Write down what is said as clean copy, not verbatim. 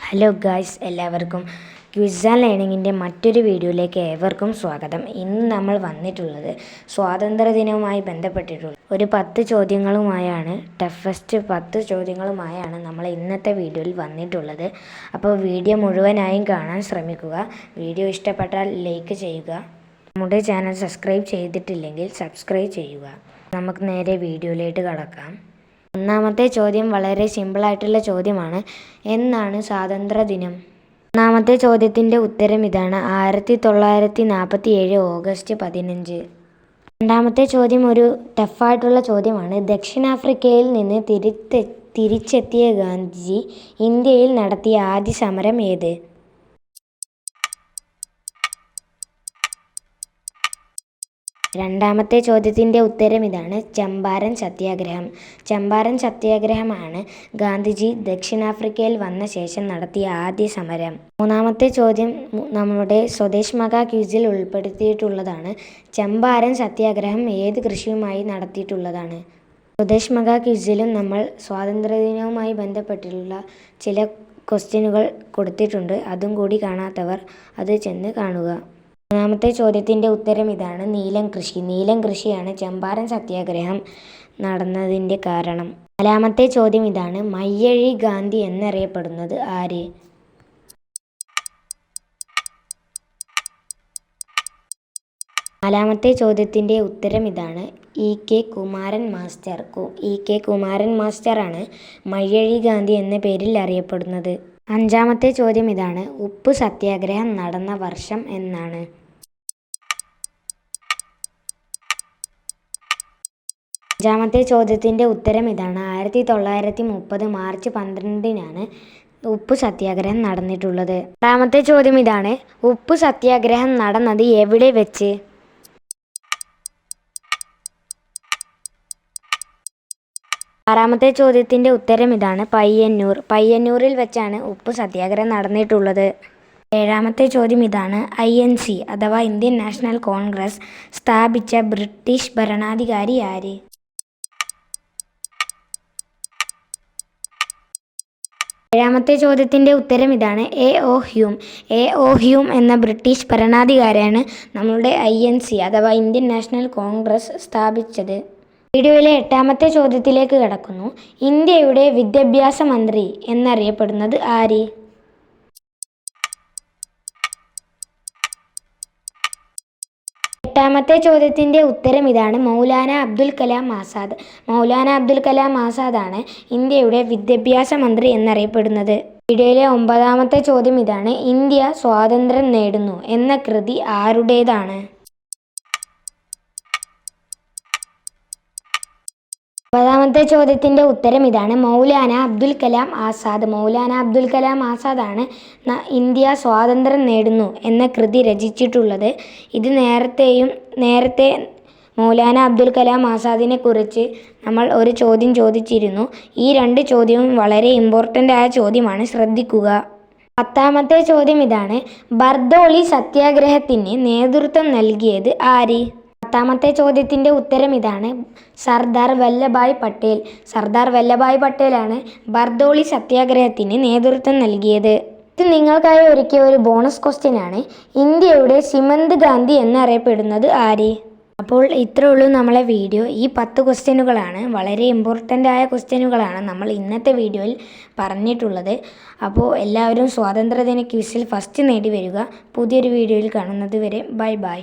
Hello guys, എല്ലാവർക്കും quiz and ലേണിങ്ങിൻ്റെ മറ്റൊരു വീഡിയോയിലേക്ക് ഏവർക്കും സ്വാഗതം. ഇന്ന് നമ്മൾ വന്നിട്ടുള്ളത് സ്വാതന്ത്ര്യദിനവുമായി ബന്ധപ്പെട്ടിട്ടുള്ള ഒരു 10 ചോദ്യങ്ങളുമായാണ്. ടഫസ്റ്റ് 10 ചോദ്യങ്ങളുമായാണ് നമ്മൾ ഇന്നത്തെ വീഡിയോയിൽ വന്നിട്ടുള്ളത്. അപ്പോൾ വീഡിയോ മുഴുവനായും കാണാൻ ശ്രമിക്കുക. വീഡിയോ ഇഷ്ടപ്പെട്ടാൽ ലൈക്ക് ചെയ്യുക. നമ്മുടെ ചാനൽ സബ്സ്ക്രൈബ് ചെയ്തിട്ടില്ലെങ്കിൽ സബ്സ്ക്രൈബ് ചെയ്യുക. നമുക്ക് നേരെ വീഡിയോയിലേക്ക് കടക്കാം. ഒന്നാമത്തെ ചോദ്യം വളരെ സിമ്പിളായിട്ടുള്ള ചോദ്യമാണ്. എന്നാണ് സ്വാതന്ത്ര്യദിനം? ഒന്നാമത്തെ ചോദ്യത്തിൻ്റെ ഉത്തരം ഇതാണ്: 1947 ഓഗസ്റ്റ് 15. രണ്ടാമത്തെ ചോദ്യം ഒരു ടഫായിട്ടുള്ള ചോദ്യമാണ്. ദക്ഷിണാഫ്രിക്കയിൽ നിന്ന് തിരിച്ചെത്തിയ ഗാന്ധിജി ഇന്ത്യയിൽ നടത്തിയ ആദ്യ സമരം ഏത്? രണ്ടാമത്തെ ചോദ്യത്തിൻ്റെ ഉത്തരം ഇതാണ്: ചമ്പാരൻ സത്യാഗ്രഹം. ചമ്പാരൻ സത്യാഗ്രഹമാണ് ഗാന്ധിജി ദക്ഷിണാഫ്രിക്കയിൽ വന്ന ശേഷം നടത്തിയ ആദ്യ സമരം. മൂന്നാമത്തെ ചോദ്യം നമ്മുടെ സ്വദേശ് മഗ ക്വിസിൽ ഉൾപ്പെടുത്തിയിട്ടുള്ളതാണ്. ചമ്പാരൻ സത്യാഗ്രഹം ഏത് കൃഷിയുമായി നടത്തിയിട്ടുള്ളതാണ്? സ്വദേശ് മഗ ക്വിസിലും നമ്മൾ സ്വാതന്ത്ര്യദിനവുമായി ബന്ധപ്പെട്ടുള്ള ചില ക്വസ്റ്റ്യനുകൾ കൊടുത്തിട്ടുണ്ട്. അതും കൂടി കാണാത്തവർ അത് ചെന്ന് കാണുക. മൂന്നാമത്തെ ചോദ്യത്തിൻ്റെ ഉത്തരം ഇതാണ്: നീലം കൃഷി. നീലം കൃഷിയാണ് ചമ്പാരൻ സത്യാഗ്രഹം നടന്നതിൻ്റെ കാരണം. നാലാമത്തെ ചോദ്യം ഇതാണ്: മയ്യഴി ഗാന്ധി എന്നറിയപ്പെടുന്നത് ആര്? നാലാമത്തെ ചോദ്യത്തിൻ്റെ ഉത്തരം ഇതാണ്: E K. Kumaran master. E K. Kumaran മാസ്റ്ററാണ് മയ്യഴി ഗാന്ധി എന്ന പേരിൽ അറിയപ്പെടുന്നത്. അഞ്ചാമത്തെ ചോദ്യം ഇതാണ്: ഉപ്പ് സത്യാഗ്രഹം നടന്ന വർഷം എന്നാണ്? അഞ്ചാമത്തെ ചോദ്യത്തിൻ്റെ ഉത്തരം ഇതാണ്: 1930 മാർച്ച് 12-നാണ് ഉപ്പ് സത്യാഗ്രഹം നടന്നിട്ടുള്ളത്. ആറാമത്തെ ചോദ്യം ഇതാണ്: ഉപ്പ് സത്യാഗ്രഹം നടന്നത് എവിടെ വെച്ച്? ആറാമത്തെ ചോദ്യത്തിൻ്റെ ഉത്തരം ഇതാണ്: പയ്യന്നൂർ. പയ്യന്നൂരിൽ വെച്ചാണ് ഉപ്പ് സത്യാഗ്രഹം നടന്നിട്ടുള്ളത്. ഏഴാമത്തെ ചോദ്യം ഇതാണ്: INC അഥവാ ഇന്ത്യൻ നാഷണൽ കോൺഗ്രസ് സ്ഥാപിച്ച ബ്രിട്ടീഷ് ഭരണാധികാരി ആര്? ഏഴാമത്തെ ചോദ്യത്തിൻ്റെ ഉത്തരം ഇതാണ്: A.O. ഹ്യൂം. A.O. ഹ്യൂം എന്ന ബ്രിട്ടീഷ് ഭരണാധികാരിയാണ് നമ്മളുടെ INC അഥവാ ഇന്ത്യൻ നാഷണൽ കോൺഗ്രസ് സ്ഥാപിച്ചത്. വീഡിയോയിലെ എട്ടാമത്തെ ചോദ്യത്തിലേക്ക് കടക്കുന്നു. ഇന്ത്യയുടെ വിദ്യാഭ്യാസ മന്ത്രി എന്നറിയപ്പെടുന്നത് ആര്? എട്ടാമത്തെ ചോദ്യത്തിൻ്റെ ഉത്തരം ഇതാണ്: മൗലാന അബ്ദുൽ കലാം ആസാദ്. മൗലാന അബ്ദുൽ കലാം ആസാദാണ് ഇന്ത്യയുടെ വിദ്യാഭ്യാസ മന്ത്രി എന്നറിയപ്പെടുന്നത്. വീഡിയോയിലെ ഒമ്പതാമത്തെ ചോദ്യം ഇതാണ്: ഇന്ത്യ സ്വാതന്ത്ര്യം നേടുന്നു എന്ന കൃതി ആരുടേതാണ്? ഒമ്പതാമത്തെ ചോദ്യത്തിൻ്റെ ഉത്തരം ഇതാണ്: മൗലാന അബ്ദുൽ കലാം ആസാദ്. മൗലാന അബ്ദുൽ കലാം ആസാദാണ് ഇന്ത്യ സ്വാതന്ത്ര്യം നേടുന്നു എന്ന കൃതി രചിച്ചിട്ടുള്ളത്. ഇത് നേരത്തെ മൗലാന അബ്ദുൽ കലാം ആസാദിനെ കുറിച്ച് നമ്മൾ ഒരു ചോദ്യം ചോദിച്ചിരുന്നു. ഈ 2 ചോദ്യവും വളരെ ഇമ്പോർട്ടൻ്റ് ആയ ചോദ്യമാണ്, ശ്രദ്ധിക്കുക. പത്താമത്തെ ചോദ്യം ഇതാണ്: ബർദോളി സത്യാഗ്രഹത്തിന് നേതൃത്വം നൽകിയത് ആര്? പത്താമത്തെ ചോദ്യത്തിൻ്റെ ഉത്തരം ഇതാണ്: സർദാർ വല്ലഭായ് പട്ടേൽ. സർദാർ വല്ലഭായ് പട്ടേലാണ് ബർദോളി സത്യാഗ്രഹത്തിന് നേതൃത്വം നൽകിയത്. ഇത് നിങ്ങൾക്കായി ഒരുക്കിയ ഒരു ബോണസ് ക്വസ്റ്റ്യനാണ്. ഇന്ത്യയുടെ സിമന്ത് ഗാന്ധി എന്നറിയപ്പെടുന്നത് ആര്? അപ്പോൾ ഇത്രേ ഉള്ളൂ നമ്മളെ വീഡിയോ. ഈ 10 ക്വസ്റ്റ്യനുകളാണ്, വളരെ ഇമ്പോർട്ടൻ്റ് ആയ ക്വസ്റ്റ്യനുകളാണ് നമ്മൾ ഇന്നത്തെ വീഡിയോയിൽ പറഞ്ഞിട്ടുള്ളത്. അപ്പോൾ എല്ലാവരും സ്വാതന്ത്ര്യദിന ക്വിസിൽ ഫസ്റ്റ് നേടി വരിക. പുതിയൊരു വീഡിയോയിൽ കാണുന്നത് വരെ ബൈ ബൈ.